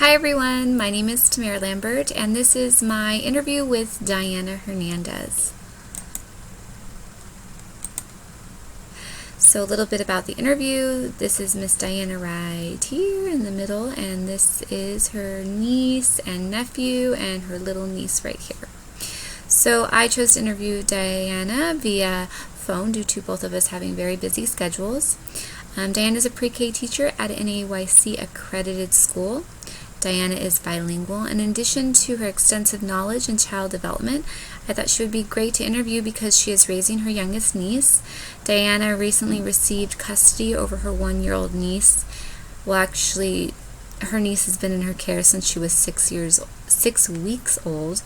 Hi everyone, my name is Tamara Lambert and this is my interview with Diana Hernandez. So a little bit about the interview. This is Miss Diana right here in the middle, and this is her niece and nephew and her little niece right here. So I chose to interview Diana via phone due to both of us having very busy schedules. Diana is a pre-K teacher at an NAYC accredited school. Diana is bilingual, and in addition to her extensive knowledge in child development, I thought she would be great to interview because she is raising her youngest niece. Diana recently received custody over her 1-year-old niece. Well, actually, her niece has been in her care since she was 6 weeks old,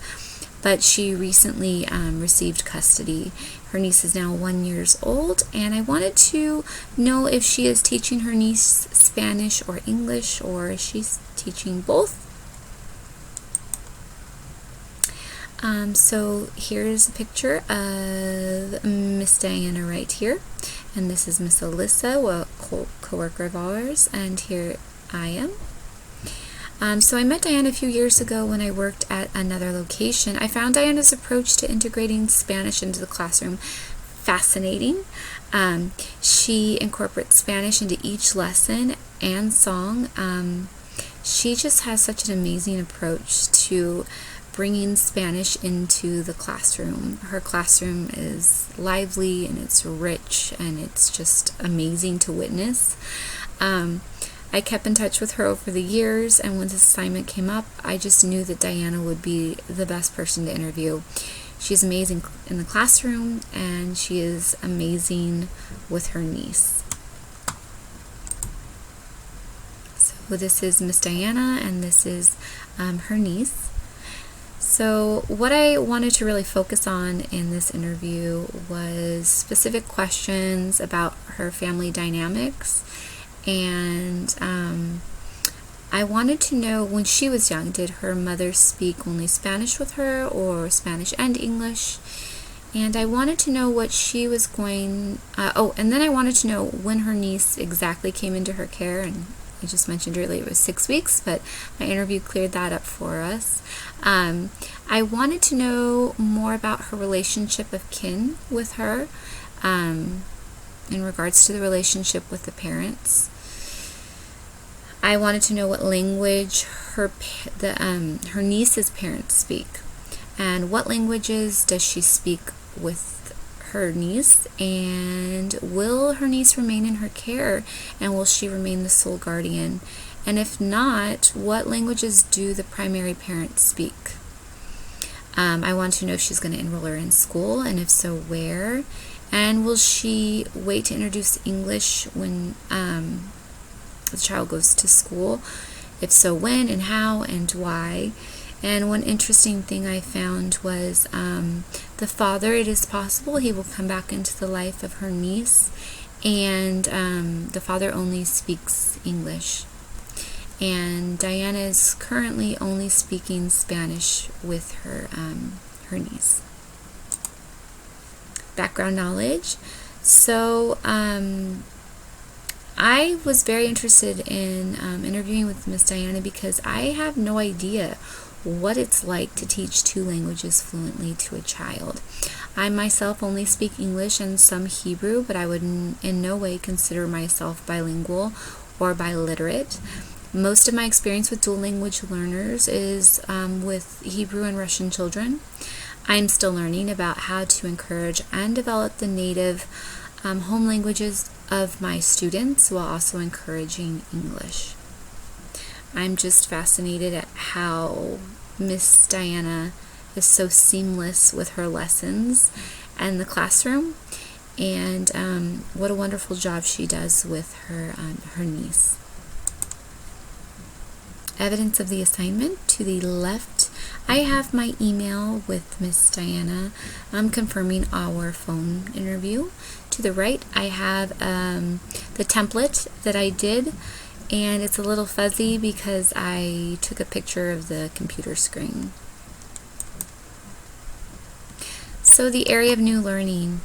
but she recently received custody. Her niece is now 1 year old, and I wanted to know if she is teaching her niece Spanish or English, or if she's teaching both. So here's a picture of Miss Diana right here, and this is Miss Alyssa, a co-worker of ours, and here I am. So I met Diana a few years ago when I worked at another location. I found Diana's approach to integrating Spanish into the classroom fascinating. She incorporates Spanish into each lesson and song. She just has such an amazing approach to bringing Spanish into the classroom. Her classroom is lively and it's rich and it's just amazing to witness. I kept in touch with her over the years, and when this assignment came up, I just knew that Diana would be the best person to interview. She's amazing in the classroom, and she is amazing with her niece. So this is Miss Diana, and this is her niece. So what I wanted to really focus on in this interview was specific questions about her family dynamics. And I wanted to know, when she was young, did her mother speak only Spanish with her, or Spanish and English? And I wanted to know what she was going, and then I wanted to know when her niece exactly came into her care. And I just mentioned earlier it was 6 weeks, but my interview cleared that up for us. I wanted to know more about her relationship of kin with her, in regards to the relationship with the parents. I wanted to know what language her niece's parents speak, and what languages does she speak with her niece, and will her niece remain in her care, and will she remain the sole guardian? And if not, what languages do the primary parents speak? I want to know if she's going to enroll her in school, and if so, where? And will she wait to introduce English when the child goes to school? If so, when and how and why? And one interesting thing I found was the father, it is possible he will come back into the life of her niece, and the father only speaks English. And Diana is currently only speaking Spanish with her niece. Background knowledge. So I was very interested in interviewing with Miss Diana because I have no idea what it's like to teach 2 languages fluently to a child. I myself only speak English and some Hebrew, but I would in no way consider myself bilingual or biliterate. Most of my experience with dual language learners is with Hebrew and Russian children. I'm still learning about how to encourage and develop the native home languages of my students while also encouraging English. I'm just fascinated at how Miss Diana is so seamless with her lessons and the classroom, and what a wonderful job she does with her niece. Evidence of the assignment. To the left, I have my email with Miss Diana confirming our phone interview. To the right, I have the template that I did, and it's a little fuzzy because I took a picture of the computer screen. So the area of new learning.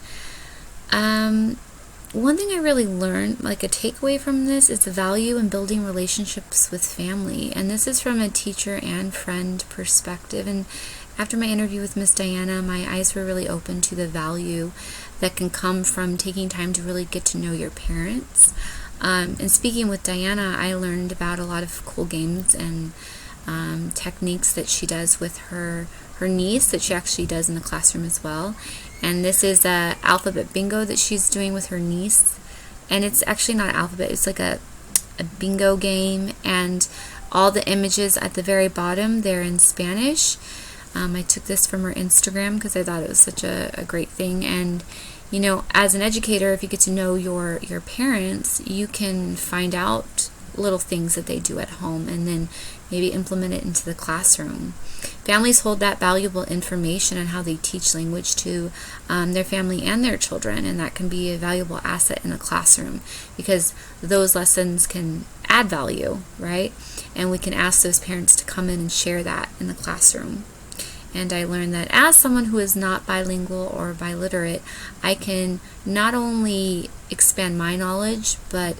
one thing I really learned, like a takeaway from this, is the value in building relationships with family. And this is from a teacher and friend perspective. And after my interview with Miss Diana, my eyes were really open to the value that can come from taking time to really get to know your parents. And speaking with Diana, I learned about a lot of cool games and techniques that she does with her niece, that she actually does in the classroom as well. And this is a alphabet bingo that she's doing with her niece. And it's actually not alphabet, it's like a bingo game. And all the images at the very bottom, they're in Spanish. I took this from her Instagram because I thought it was such a great thing. And you know, as an educator, if you get to know your parents, you can find out little things that they do at home and then maybe implement it into the classroom. Families hold that valuable information on how they teach language to their family and their children, and that can be a valuable asset in the classroom because those lessons can add value, right? And we can ask those parents to come in and share that in the classroom. And I learned that as someone who is not bilingual or biliterate, I can not only expand my knowledge, but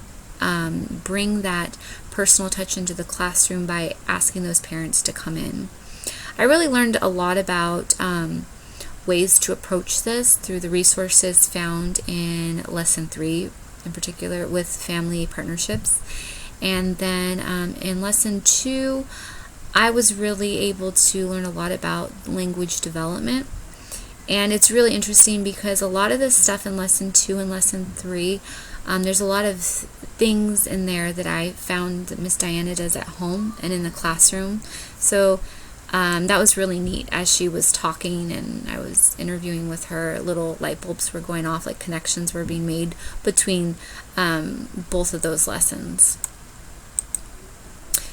bring that personal touch into the classroom by asking those parents to come in. I really learned a lot about ways to approach this through the resources found in Lesson 3, in particular with family partnerships. And then in Lesson 2, I was really able to learn a lot about language development. And it's really interesting because a lot of this stuff in Lesson 2 and Lesson 3, there's a lot of things in there that I found that Miss Diana does at home and in the classroom. So that was really neat. As she was talking and I was interviewing with her, little light bulbs were going off, like connections were being made between both of those lessons.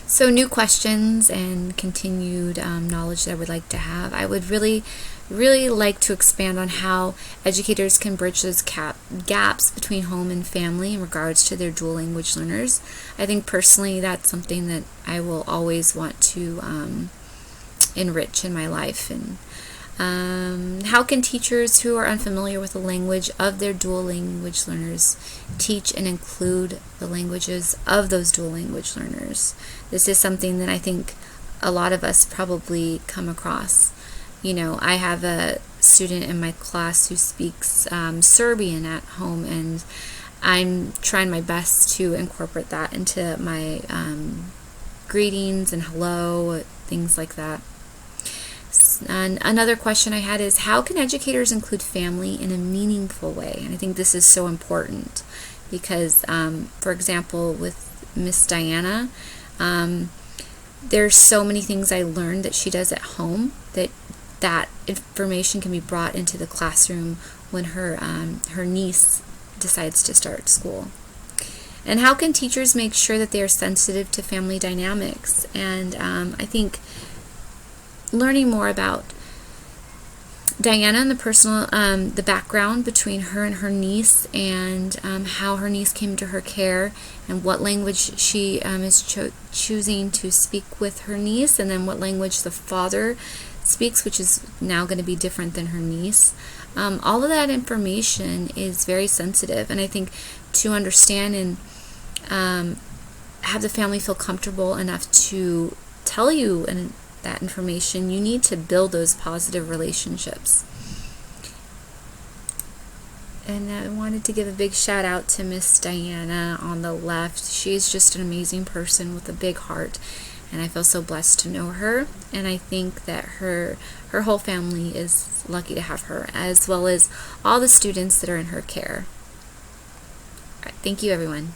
So new questions and continued knowledge that I would like to have. I would really like to expand on how educators can bridge those gaps between home and family in regards to their dual language learners. I think personally that's something that I will always want to enrich in my life. And how can teachers who are unfamiliar with the language of their dual language learners teach and include the languages of those dual language learners? This is something that I think a lot of us probably come across. You know, I have a student in my class who speaks Serbian at home, and I'm trying my best to incorporate that into my greetings and hello, things like that. And another question I had is, how can educators include family in a meaningful way? And I think this is so important because, for example, with Miss Diana, there's so many things I learned that she does at home that information can be brought into the classroom when her niece decides to start school. And how can teachers make sure that they are sensitive to family dynamics? And I think learning more about Diana and the background between her and her niece, and how her niece came to her care, and what language she is choosing to speak with her niece, and then what language the father speaks, which is now going to be different than her niece. All of that information is very sensitive, and I think to understand and have the family feel comfortable enough to tell you that information, you need to build those positive relationships. And I wanted to give a big shout out to Miss Diana on the left. She's just an amazing person with a big heart, and I feel so blessed to know her, and I think that her whole family is lucky to have her, as well as all the students that are in her care. All right, thank you, everyone.